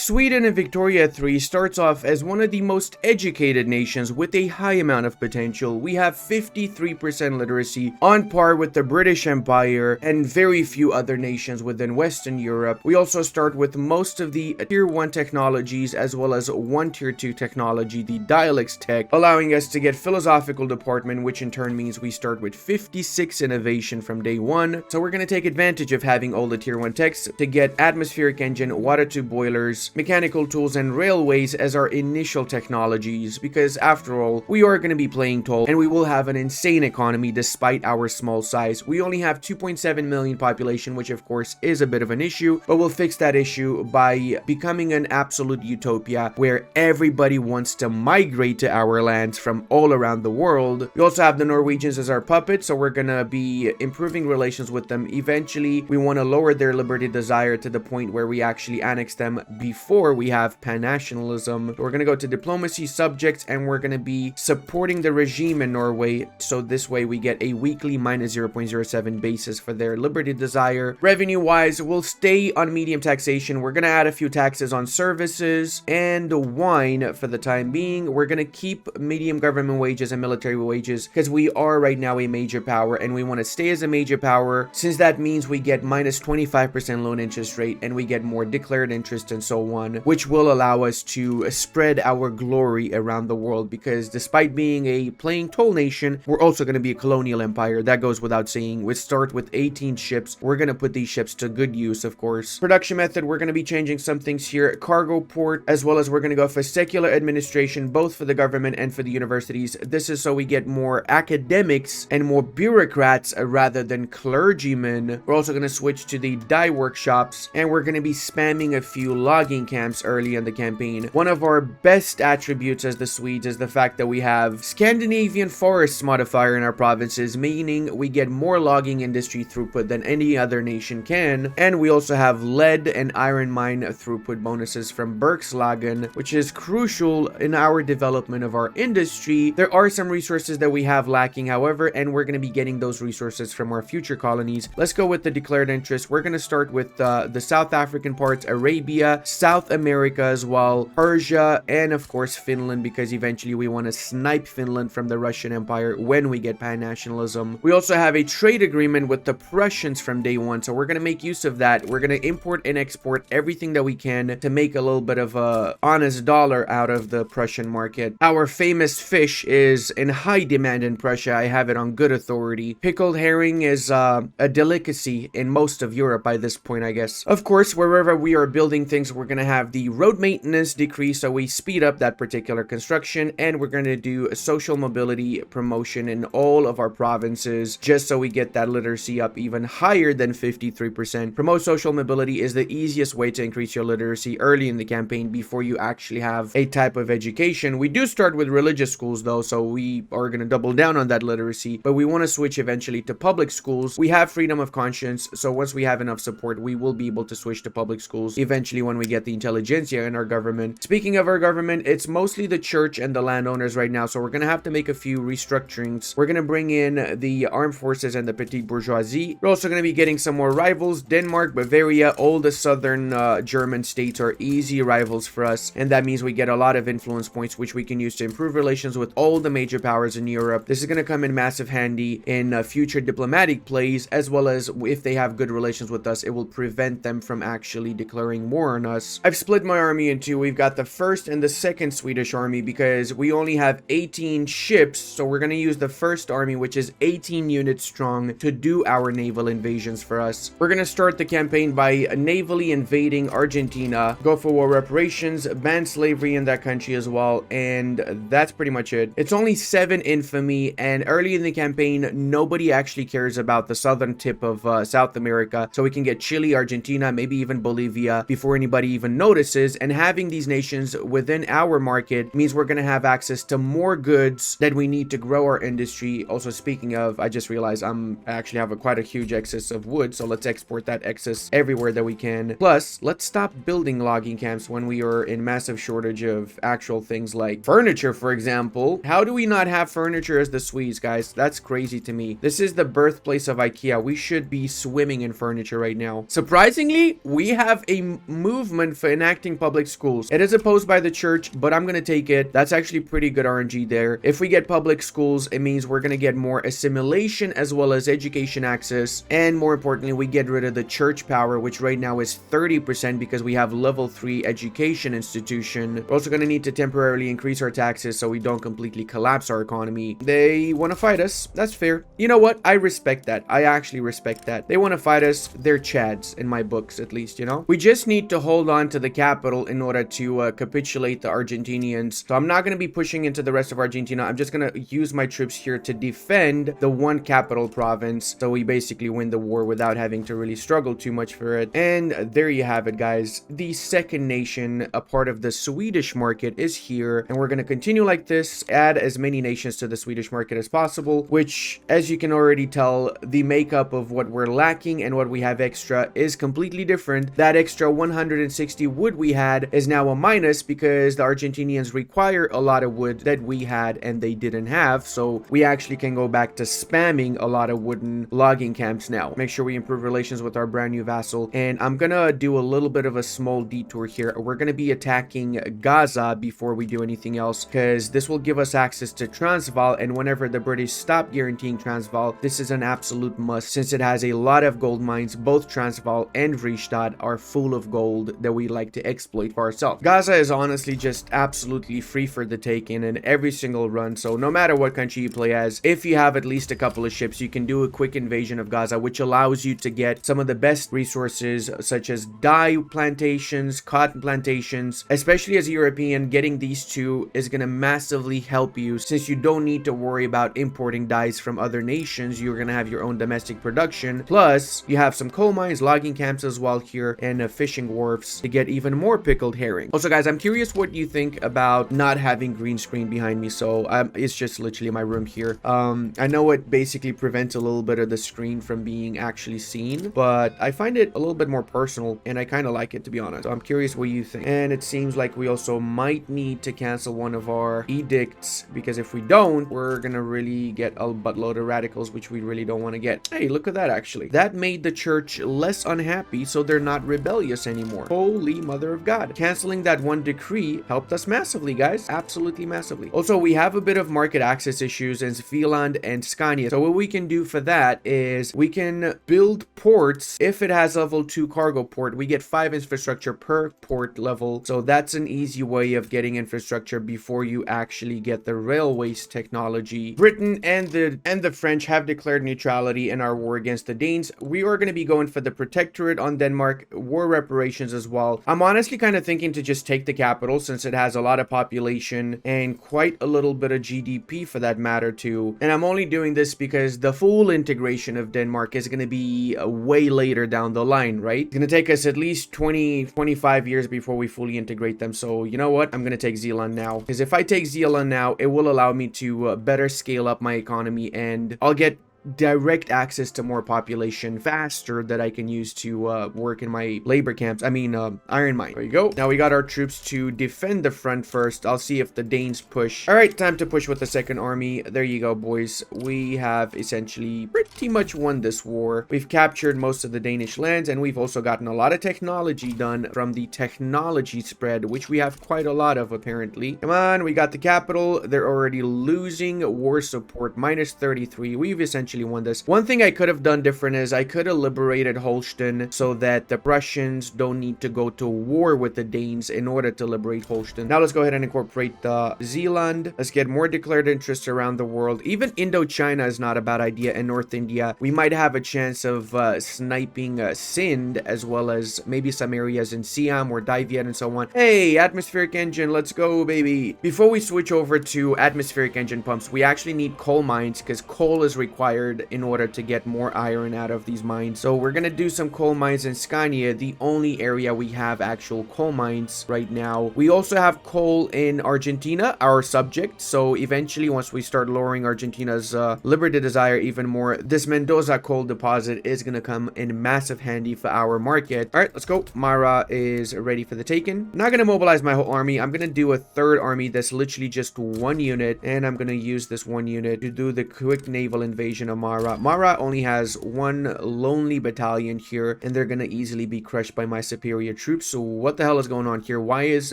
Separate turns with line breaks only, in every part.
Sweden in Victoria 3 starts off as one of the most educated nations with a high amount of potential. We have 53% literacy, on par with the British Empire and very few other nations within Western Europe. We also start with most of the tier 1 technologies as well as one tier 2 technology, the dialects tech, allowing us to get philosophical department, which in turn means we start with 56 innovation from day 1. So we're going to take advantage of having all the tier 1 techs to get atmospheric engine, water tube boilers, mechanical tools, and railways as our initial technologies, because after all, we are going to be playing toll and we will have an insane economy despite our small size. We only have 2.7 million population, which of course is a bit of an issue, but we'll fix that issue by becoming an absolute utopia where everybody wants to migrate to our lands from all around the world. We also have the Norwegians as our puppets, so we're gonna be improving relations with them. Eventually, we want to lower their liberty desire to the point where we actually annex them before we have pan-nationalism. We're gonna go to diplomacy subjects and we're gonna be supporting the regime in Norway, so this way we get a weekly minus 0.07 basis for their liberty desire. Revenue wise, we'll stay on medium taxation. We're gonna add a few taxes on services and wine for the time being. We're gonna keep medium government wages and military wages because we are right now a major power and we want to stay as a major power, since that means we get minus 25% loan interest rate and we get more declared interest and so on, which will allow us to spread our glory around the world, because despite being a playing toll nation, we're also going to be a colonial empire. That goes without saying. We start with 18 ships. We're going to put these ships to good use, of course. Production method, we're going to be changing some things here. Cargo port, as well as we're going to go for secular administration, both for the government and for the universities. This is so we get more academics and more bureaucrats rather than clergymen. We're also going to switch to the dye workshops, and we're going to be spamming a few logging camps early in the campaign. One of our best attributes as the Swedes is the fact that we have Scandinavian forests modifier in our provinces, meaning we get more logging industry throughput than any other nation can, and we also have lead and iron mine throughput bonuses from Bergslagen, which is crucial in our development of our industry. There are some resources that we have lacking, however, and we're going to be getting those resources from our future colonies. Let's go with the declared interest. We're going to start with the South African parts, Arabia, South America as well, Persia, and of course Finland, because eventually we want to snipe Finland from the Russian Empire when we get pan-nationalism. We also have a trade agreement with the Prussians from day 1, so we're going to make use of that. We're going to import and export everything that we can to make a little bit of a honest dollar out of the Prussian market. Our famous fish is in high demand in Prussia. I have it on good authority. Pickled herring is a delicacy in most of Europe by this point, I guess. Of course, wherever we are building things, we're going to have the road maintenance decrease, so we speed up that particular construction, and we're going to do a social mobility promotion in all of our provinces, just so we get that literacy up even higher than 53%. Promote social mobility is the easiest way to increase your literacy early in the campaign before you actually have a type of education. We do start with religious schools though, so we are going to double down on that literacy, but we want to switch eventually to public schools. We have freedom of conscience, so once we have enough support, we will be able to switch to public schools eventually when we get the intelligentsia in our government. Speaking of our government, it's mostly the church and the landowners right now, so we're going to have to make a few restructurings. We're going to bring in the armed forces and the petite bourgeoisie. We're also going to be getting some more rivals. Denmark, Bavaria, all the southern German states are easy rivals for us, and that means we get a lot of influence points, which we can use to improve relations with all the major powers in Europe. This is going to come in massive handy in future diplomatic plays, as well as if they have good relations with us, it will prevent them from actually declaring war on us. I've split my army in two. We've got the first and the second Swedish army because we only have 18 ships, so we're going to use the first army, which is 18 units strong, to do our naval invasions for us. We're going to start the campaign by navally invading Argentina, go for war reparations, ban slavery in that country as well, and that's pretty much it. It's only 7 infamy, and early in the campaign, nobody actually cares about the southern tip of South America, so we can get Chile, Argentina, maybe even Bolivia before anybody even notices, and having these nations within our market means we're going to have access to more goods that we need to grow our industry. Also, speaking of, I just realized I actually have quite a huge excess of wood, so let's export that excess everywhere that we can. Plus, let's stop building logging camps when we are in massive shortage of actual things like furniture, for example. How do we not have furniture as the Swedes, guys? That's crazy to me. This is the birthplace of IKEA. We should be swimming in furniture right now. Surprisingly, we have a movement 1 for enacting public schools. It is opposed by the church, but I'm gonna take it. That's actually pretty good RNG there. If we get public schools, it means we're gonna get more assimilation as well as education access, and more importantly, we get rid of the church power, which right now is 30% because we have level 3 education institution. We're also gonna need to temporarily increase our taxes so we don't completely collapse our economy. They want to fight us. That's fair. You know what? I respect that. I actually respect that. They want to fight us. They're chads in my books, at least, you know? We just need to hold on to the capital in order to capitulate the Argentinians. So I'm not going to be pushing into the rest of Argentina. I'm just going to use my troops here to defend the one capital province. So we basically win the war without having to really struggle too much for it. And there you have it, guys. The second nation, a part of the Swedish market, is here. And we're going to continue like this, add as many nations to the Swedish market as possible, which, as you can already tell, the makeup of what we're lacking and what we have extra is completely different. That extra 160 wood we had is now a minus because the Argentinians require a lot of wood that we had and they didn't have, so we actually can go back to spamming a lot of wooden logging camps now. Make sure we improve relations with our brand new vassal, and I'm gonna do a little bit of a small detour here. We're gonna be attacking Gaza before we do anything else, because this will give us access to Transvaal, and whenever the British stop guaranteeing Transvaal, this is an absolute must since it has a lot of gold mines. Both Transvaal and Vriestad are full of gold that we like to exploit for ourselves. Gaza is honestly just absolutely free for the taking in every single run, so no matter what country you play as, if you have at least a couple of ships, you can do a quick invasion of Gaza, which allows you to get some of the best resources such as dye plantations, cotton plantations. Especially as a European, getting these two is going to massively help you since you don't need to worry about importing dyes from other nations. You're going to have your own domestic production, plus you have some coal mines, logging camps as well here, and fishing wharfs to get even more pickled herring. Also guys, I'm curious what you think about not having green screen behind me. So it's just literally my room here. I know it basically prevents a little bit of the screen from being actually seen, but I find it a little bit more personal and I kind of like it, to be honest. So I'm curious what you think. And it seems like we also might need to cancel one of our edicts, because if we don't, we're gonna really get a buttload of radicals, which we really don't want to get. Hey, look at that. Actually, that made the church less unhappy, so they're not rebellious anymore. Holy mother of God. Canceling that one decree helped us massively, guys. Absolutely massively. Also, we have a bit of market access issues in Svealand and Scania. So what we can do for that is we can build ports. If it has level 2 cargo port, we get 5 infrastructure per port level. So that's an easy way of getting infrastructure before you actually get the railways technology. Britain and the French have declared neutrality in our war against the Danes. We are going to be going for the protectorate on Denmark, war reparations as well. I'm honestly kind of thinking to just take the capital since it has a lot of population and quite a little bit of GDP for that matter too. And I'm only doing this because the full integration of Denmark is going to be way later down the line, right? It's going to take us at least 25 years before we fully integrate them. So you know what? I'm going to take Zealand now, because if I take Zealand now, it will allow me to better scale up my economy, and I'll get direct access to more population faster that I can use to work in my labor camps. I mean, iron mine. There you go. Now we got our troops to defend the front first. I'll see if the Danes push. All right, time to push with the second army. There you go, boys. We have essentially pretty much won this war. We've captured most of the Danish lands, and we've also gotten a lot of technology done from the technology spread, which we have quite a lot of apparently. Come on, we got the capital. They're already losing war support, minus 33. We've essentially won this. One thing I could have done different is I could have liberated Holstein so that the Prussians don't need to go to war with the Danes in order to liberate Holstein. Now let's go ahead and incorporate Zealand. Let's get more declared interests around the world. Even Indochina is not a bad idea, and North India. We might have a chance of sniping Sind, as well as maybe some areas in Siam or Dai Viet and so on. Hey, atmospheric engine, let's go, baby. Before we switch over to atmospheric engine pumps, we actually need coal mines, because coal is required in order to get more iron out of these mines. So we're gonna do some coal mines in Scania, the only area we have actual coal mines right now. We also have coal in Argentina, our subject. So eventually, once we start lowering Argentina's liberty desire even more, this Mendoza coal deposit is gonna come in massive handy for our market. All right, let's go. Mara is ready for the taken. I'm not gonna mobilize my whole army. I'm gonna do a third army that's literally just one unit, and I'm gonna use this one unit to do the quick naval invasion of Mara. Mara only has one lonely battalion here, and they're gonna easily be crushed by my superior troops. So what the hell is going on here? Why is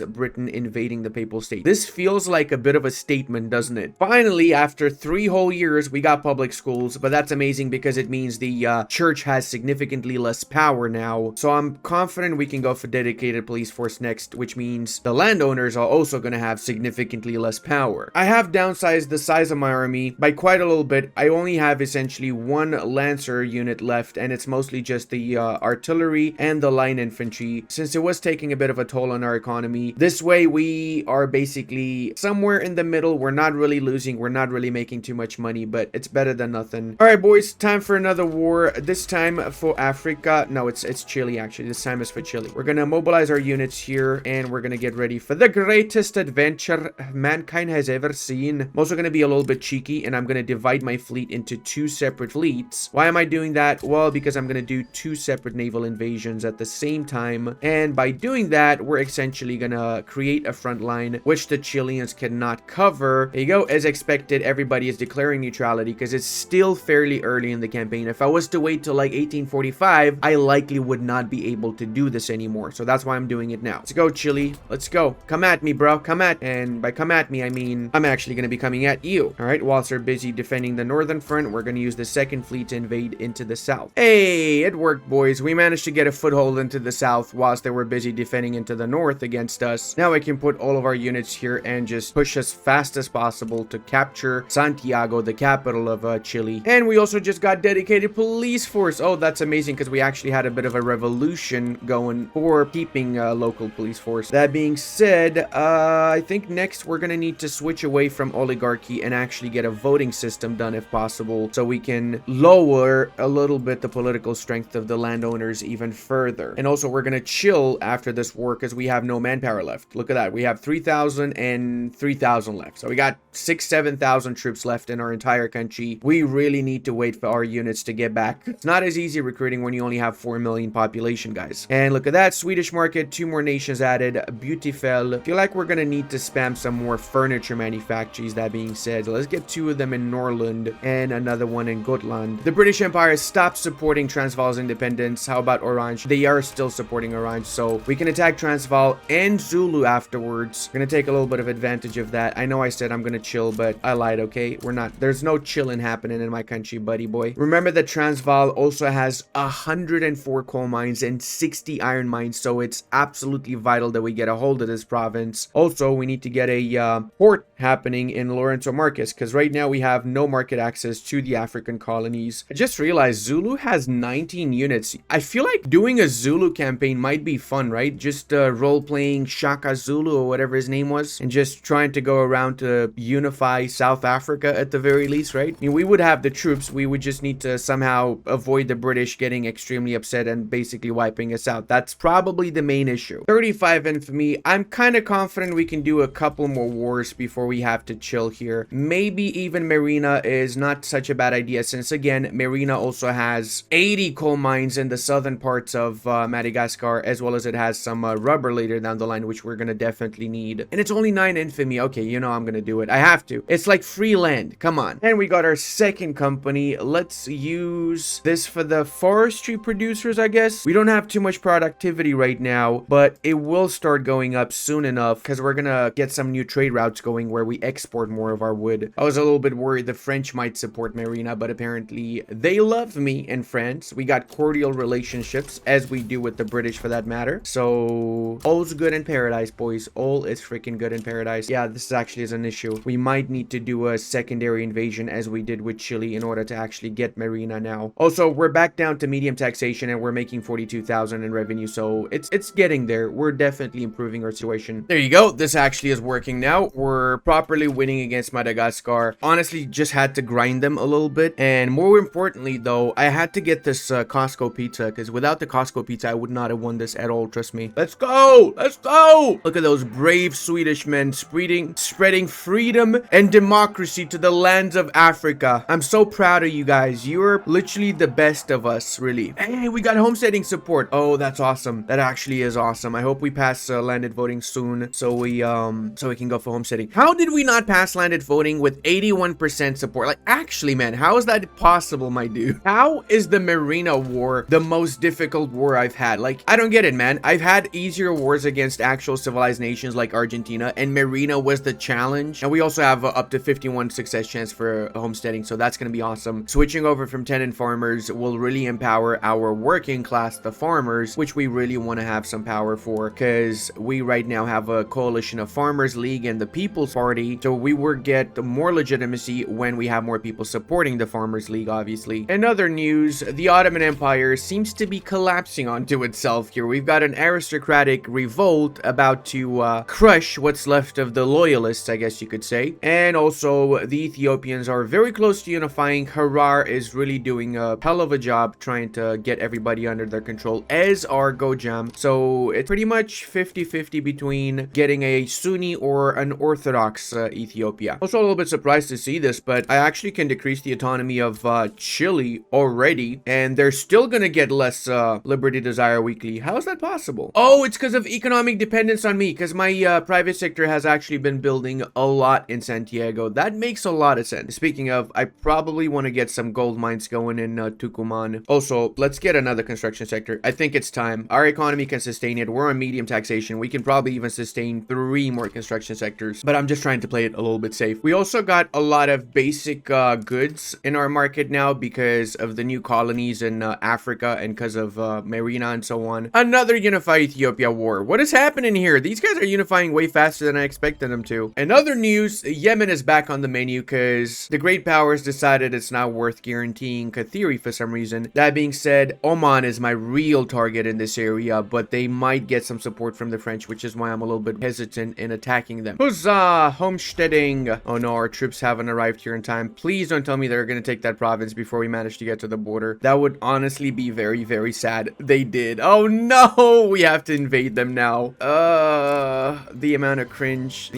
Britain invading the Papal State? This feels like a bit of a statement, doesn't it? Finally, after 3 whole years, we got public schools, but that's amazing because it means the church has significantly less power now. So I'm confident we can go for dedicated police force next, which means the landowners are also going to have significantly less power. I have downsized the size of my army by quite a little bit. I only have essentially 1 lancer unit left, and it's mostly just the artillery and the line infantry, since it was taking a bit of a toll on our economy. This way we are basically somewhere in the middle. We're not really losing, we're not really making too much money, but it's better than nothing. All right, boys, time for another war, this time for Africa. No, it's Chile, actually. This time is for Chile. We're gonna mobilize our units here, and we're gonna get ready for the greatest adventure mankind has ever seen. I'm also gonna be a little bit cheeky, and I'm gonna divide my fleet into 2 separate fleets. Why am I doing that? Well, because I'm gonna do 2 separate naval invasions at the same time, and by doing that, we're essentially gonna create a front line which the Chileans cannot cover. There you go. As expected, everybody is declaring neutrality because it's still fairly early in the campaign. If I was to wait till like 1845, I likely would not be able to do this anymore. So that's why I'm doing it now. Let's go, Chile. Let's go. Come at me, bro. Come at. And by come at me, I mean I'm actually going to be coming at you. All right. Whilst they're busy defending the northern front, we're going to use the 2nd fleet to invade into the south. Hey, it worked, boys. We managed to get a foothold into the south whilst they were busy defending into the north against us. Now I can put all of our units here and just push as fast as possible to capture Santiago, the capital of Chile. And we also just got dedicated police force. Oh, that's amazing because we actually had a bit of a revolution going for keeping local police force. That being said, I think next we're gonna need to switch away from oligarchy and actually get a voting system done if possible, so we can lower a little bit the political strength of the landowners even further. And also we're gonna chill after this war because we have no manpower left. Look at that. We have 3,000 and 3,000 left. So we got 7,000 troops left in our entire country. We really need to wait for our units to get back. It's not as easy recruiting when you only have 4 million population, guys. And look at that. Swedish market, 2 more nations added. Beautiful. I feel like we're gonna need to spam some more furniture manufactories. That being said, let's get 2 of them in Norrland and another one in Gotland. The British Empire stopped supporting Transvaal's independence. How about Orange? They are still supporting Orange, so we can attack Transvaal and Zulu afterwards. We're gonna take a little bit of advantage of that. I know I said I'm gonna chill, but I lied, okay? We're not. There's no chilling happening in my country, buddy boy. Remember that Transvaal also has 104 coal mines and 60 iron mines, so it's absolutely vital that we get a hold of this province. Also, we need to get a port happening in Lorenzo Marcus, because right now we have no market access to the African colonies. I just realized Zulu has 19 units. I feel like doing a Zulu campaign might be fun, right? Just role-playing Shaka Zulu or whatever his name was, and just trying to go around to unify South Africa at the very least, right? I mean, we would have the troops. We would just need to somehow avoid the British getting extremely upset and basically wiping us out. That's probably the main issue. 35 infamy. I'm kind of confident we can do a couple more wars before we have to chill here. Maybe even Marina is not such a bad idea, since again, Marina also has 80 coal mines in the southern parts of Madagascar, as well as it has some rubber later down the line, which we're gonna definitely need. And it's only 9 infamy. Okay, you know I'm gonna do it. I have to. It's like free land. Come on. And we got our 2nd company. Let's use this for the forestry producers, I guess. We don't have too much productivity right now, but it will start going up soon enough because we're gonna get some new trade routes going where we export more of our wood. I was a little bit worried the French might support Marina, but apparently they love me in France. We got cordial relationships, as we do with the British for that matter. So all's good in paradise, boys. All is freaking good in paradise. Yeah, this actually is an issue. We might need to do a secondary invasion as we did with Chile in order to actually get Marina now. Also, we're back down to medium taxation and we're making 42,000 in revenue, so it's getting there. We're definitely improving our situation. There you go. This actually is working now. We're properly winning against Madagascar. Honestly, just had to grind them a little bit. And more importantly, though, I had to get this Costco pizza, because without the Costco pizza, I would not have won this at all. Trust me. Let's go! Let's go! Look at those brave Swedish men spreading freedom and democracy to the lands of Africa. I'm so proud of you guys. You're literally the best of us, really. Hey, we got homesteading support. Oh, that's awesome. That actually is awesome. I hope we pass landed voting soon, so we can go for homesteading. How did we not pass landed voting with 81% support? Like, actually, man, how is that possible, my dude? How is the Marina War the most difficult war I've had? Like, I don't get it, man. I've had easier wars against actual civilized nations like Argentina, and Marina was the challenge. And we also have up to 51 success chance for homesteading, so that's gonna be awesome. Switching over from tenant farmers will really empower our working class, the farmers, which we really want to have some power for, because we right now have a coalition of Farmers League and the People's Party, so we will get more legitimacy when we have more people supporting the Farmers League, obviously. In other news, the Ottoman Empire seems to be collapsing onto itself here. We've got an aristocratic revolt about to crush what's left of the loyalists, I guess you could say. And also, the Ethiopians are very close to unifying. Harar is really doing a hell of a job trying to get everybody under their control, as are Gojam. So it's pretty much 50-50 between getting a Sunni or an Orthodox Ethiopia. Also a little bit surprised to see this, but I actually can decrease the autonomy of Chile already, and they're still gonna get less Liberty Desire weekly. How is that possible? Oh, it's because of economic dependence on me, because my private sector has actually been building a lot in Santiago. That makes a lot of sense. Speaking of, I probably want to get some gold mines going in Tucumán. Also, let's get another construction sector. I think it's time. Our economy can sustain it. We're on medium taxation. We can probably even sustain 3 more construction sectors, but I'm just trying to play it a little bit safe. We also got a lot of basic goods in our market now because of the new colonies in Africa and because of Marina and so on. Another unified Ethiopia war. What is happening here? These guys are unifying way faster than I expected them to. In other news, Yemen is back on the menu because the great powers decided it's not worth guaranteeing Kathiri for some reason. That being said, Oman is my real target in this area, but they might get some support from the French, which is why I'm a little bit hesitant in attacking them. Huzzah! Homesteading! Oh no, our troops haven't arrived here in time. Please don't tell me they're gonna take that province before we manage to get to the border. That would honestly be very, very sad. They did. Oh no! We have to invade them now. The amount of cringe.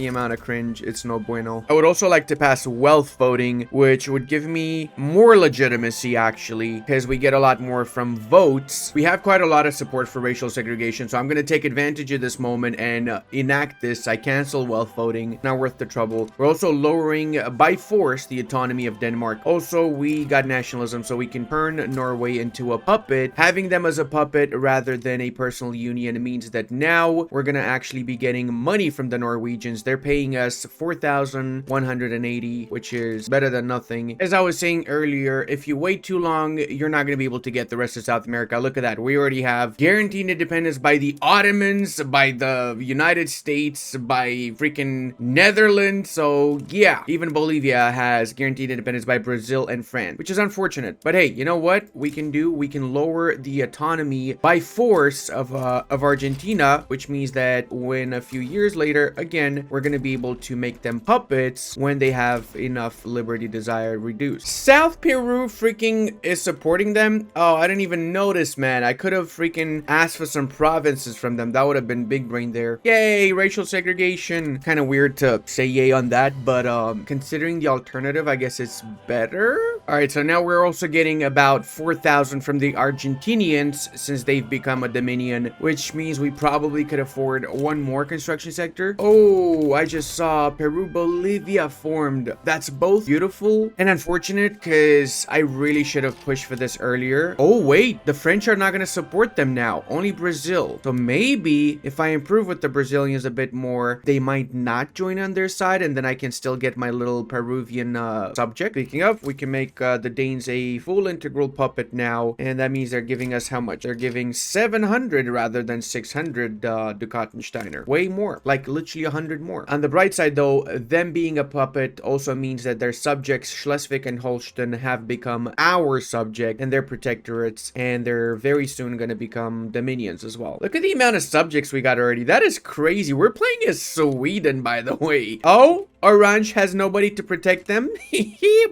It's no bueno. I would also like to pass wealth voting, which would give me more legitimacy, actually, because we get a lot more from votes. We have quite a lot of support for racial segregation, so I'm going to take advantage of this moment and enact this. I cancel wealth voting. Not worth the trouble. We're also lowering by force the autonomy of Denmark. Also, we got nationalism, so we can turn Norway into a puppet. Having them as a puppet rather than a personal union means that now we're going to actually be getting money from the Norwegians. They're paying us 4,180, which is better than nothing. As I was saying earlier, if you wait too long, you're not going to be able to get the rest of South America. Look at that. We already have guaranteed independence by the Ottomans, by the United States, by freaking Netherlands. So yeah, even Bolivia has guaranteed independence by Brazil and France, which is unfortunate. But hey, you know what we can do? We can lower the autonomy by force of Argentina, which means that when a few years later, again, we're going to be able to make them puppets when they have enough liberty desire reduced. South Peru freaking is supporting them. Oh, I didn't even notice, man. I could have freaking asked for some provinces from them. That would have been big brain there. Yay, racial segregation. Kind of weird to say yay on that, but considering the alternative, I guess it's better. All right, so now we're also getting about 4,000 from the Argentinians since they've become a dominion, which means we probably could afford one more construction sector. Oh, I just saw Peru-Bolivia formed. That's both beautiful and unfortunate because I really should have pushed for this earlier. Oh, wait, the French are not going to support them now. Only Brazil. So maybe if I improve with the Brazilians a bit more, they might not join on their side and then I can still get my little Peruvian subject. Speaking of, we can make the Danes a full integral puppet now, and that means they're giving us how much? They're giving 700 rather than 600 Dukatensteiner. Way more, like literally 100 more. On the bright side though, them being a puppet also means that their subjects Schleswig and Holstein have become our subject and their protectorates, and they're very soon going to become dominions as well. Look at the amount of subjects we got already. That is crazy. We're playing as Sweden, by the way. Oh, Orange has nobody to protect them.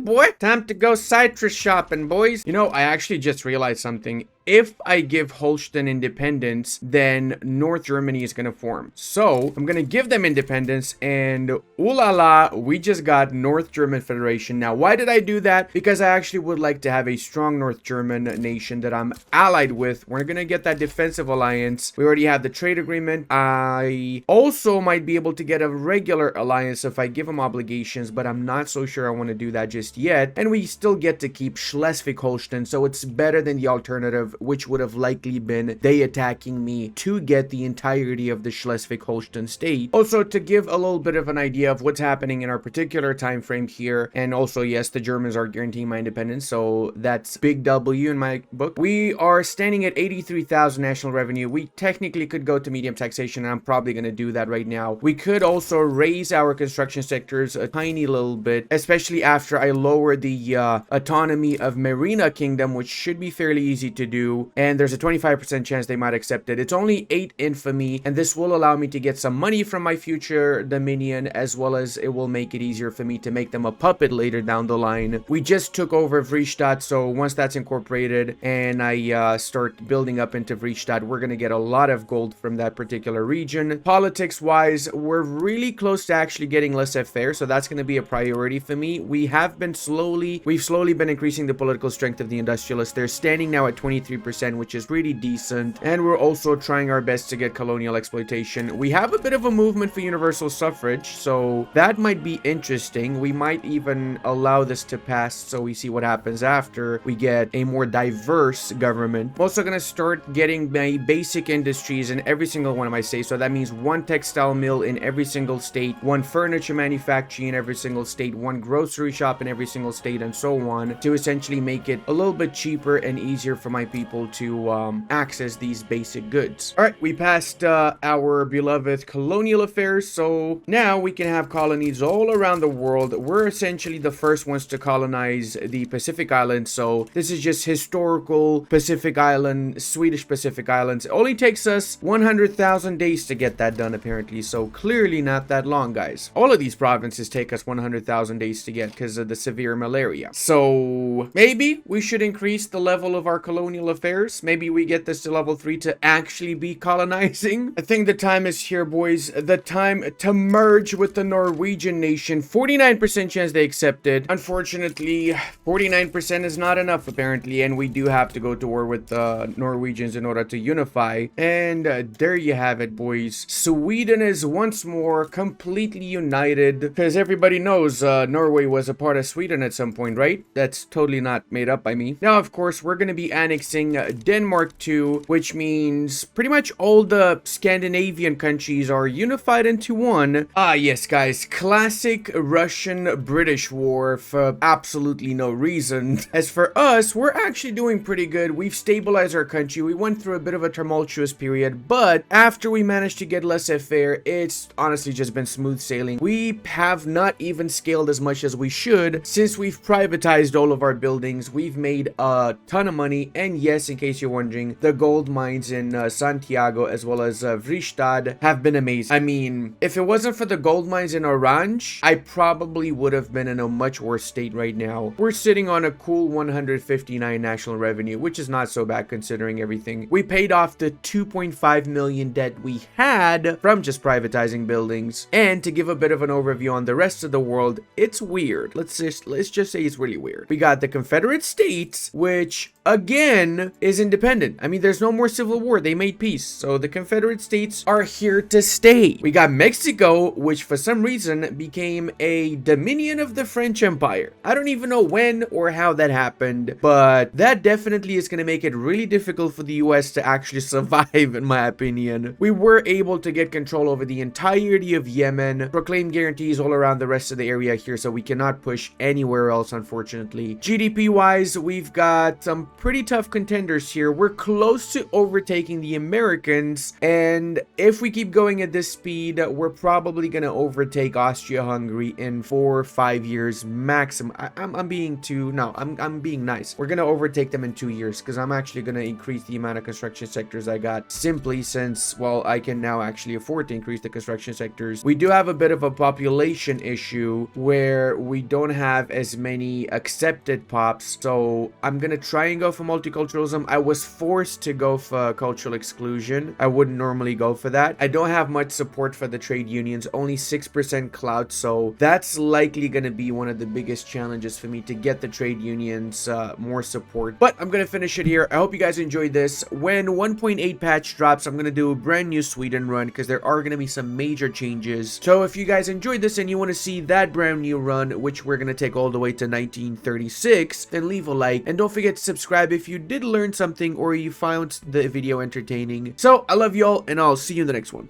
Boy, time to go citrus shopping, boys. You know, I actually just realized something. if I give Holstein independence, then North Germany is going to form. So I'm going to give them independence, and ooh la la, we just got North German Federation. Now, why did I do that? Because I actually would like to have a strong North German nation that I'm allied with. We're going to get that defensive alliance. We already have the trade agreement. I also might be able to get a regular alliance if I give them obligations, but I'm not so sure I want to do that just yet. And we still get to keep Schleswig-Holstein, so it's better than the alternative, which would have likely been they attacking me to get the entirety of the Schleswig-Holstein state. Also, to give a little bit of an idea of what's happening in our particular time frame here, and also, yes, the Germans are guaranteeing my independence, so that's big W in my book. We are standing at 83,000 national revenue. We technically could go to medium taxation, and I'm probably going to do that right now. We could also raise our construction sectors a tiny little bit, especially after I lower the autonomy of Marina Kingdom, which should be fairly easy to do, and there's a 25% chance they might accept it. It's only 8 infamy, and this will allow me to get some money from my future dominion, as well as it will make it easier for me to make them a puppet later down the line. We just took over Vriestadt, so once that's incorporated and I start building up into Vriestadt, we're going to get a lot of gold from that particular region. Politics wise, we're really close to actually getting laissez-faire, so that's going to be a priority for me. We've slowly been increasing the political strength of the industrialists. They're standing now at 23%, which is really decent, and we're also trying our best to get colonial exploitation. We have a bit of a movement for universal suffrage, so that might be interesting. We might even allow this to pass, so we see what happens after we get a more diverse government. I'm also going to start getting my basic industries in every single one of my states, so that means 1 textile mill in every single state, 1 furniture manufacturing in every single state, 1 grocery shop in every single state, and so on, to essentially make it a little bit cheaper and easier for my people to access these basic goods. All right, we passed our beloved colonial affairs, so now we can have colonies all around the world. We're essentially the first ones to colonize the Pacific Islands, so this is just historical Pacific Island, Swedish Pacific Islands. It only takes us 100,000 days to get that done, apparently, so clearly not that long, guys. All of these provinces take us 100,000 days to get because of the severe malaria. So maybe we should increase the level of our colonial affairs. Maybe we get this to level 3 to actually be colonizing. I think the time is here, boys. The time to merge with the Norwegian nation. 49% chance they accepted. Unfortunately, 49% is not enough, apparently, and we do have to go to war with the Norwegians in order to unify. And there you have it, boys. Sweden is once more completely united, because everybody knows Norway was a part of Sweden at some point, right? That's totally not made up by me. Now, of course, we're going to be annexing Denmark too, which means pretty much all the Scandinavian countries are unified into one. Ah, yes, guys. Classic Russian-British war for absolutely no reason. As for us, we're actually doing pretty good. We've stabilized our country. We went through a bit of a tumultuous period, but after we managed to get laissez-faire, it's honestly just been smooth sailing. We have not even scaled as much as we should since we've privatized all of our buildings. We've made a ton of money, and yes, in case you're wondering, the gold mines in Santiago as well as Vriestadt have been amazing. I mean, if it wasn't for the gold mines in Orange, I probably would have been in a much worse state right now. We're sitting on a cool 159 national revenue, which is not so bad considering everything. We paid off the 2.5 million debt we had from just privatizing buildings. And to give a bit of an overview on the rest of the world, it's weird. Let's just say it's really weird. We got the Confederate States, which again is independent. I mean, there's no more civil war. They made peace. So the Confederate States are here to stay. We got Mexico, which for some reason became a dominion of the French Empire. I don't even know when or how that happened, but that definitely is going to make it really difficult for the US to actually survive, in my opinion. We were able to get control over the entirety of Yemen, proclaim guarantees all around the rest of the area here, so we cannot push anywhere else, unfortunately. GDP wise, we've got some pretty tough contenders here. We're close to overtaking the Americans, and if we keep going at this speed, we're probably going to overtake Austria-Hungary in 4 or 5 years maximum. I'm being nice. We're going to overtake them in 2 years, because I'm actually going to increase the amount of construction sectors I got, simply since, well, I can now actually afford to increase the construction sectors. We do have a bit of a population issue where we don't have as many accepted pops, so I'm going to try and go for multicultural multiculturalism. I was forced to go for cultural exclusion. I wouldn't normally go for that. I don't have much support for the trade unions, only 6% clout, so that's likely going to be one of the biggest challenges for me to get the trade unions more support. But I'm going to finish it here. I hope you guys enjoyed this. When 1.8 patch drops, I'm going to do a brand new Sweden run because there are going to be some major changes. So if you guys enjoyed this and you want to see that brand new run, which we're going to take all the way to 1936, then leave a like and don't forget to subscribe if you did learn something or you found the video entertaining. So I love y'all and I'll see you in the next one.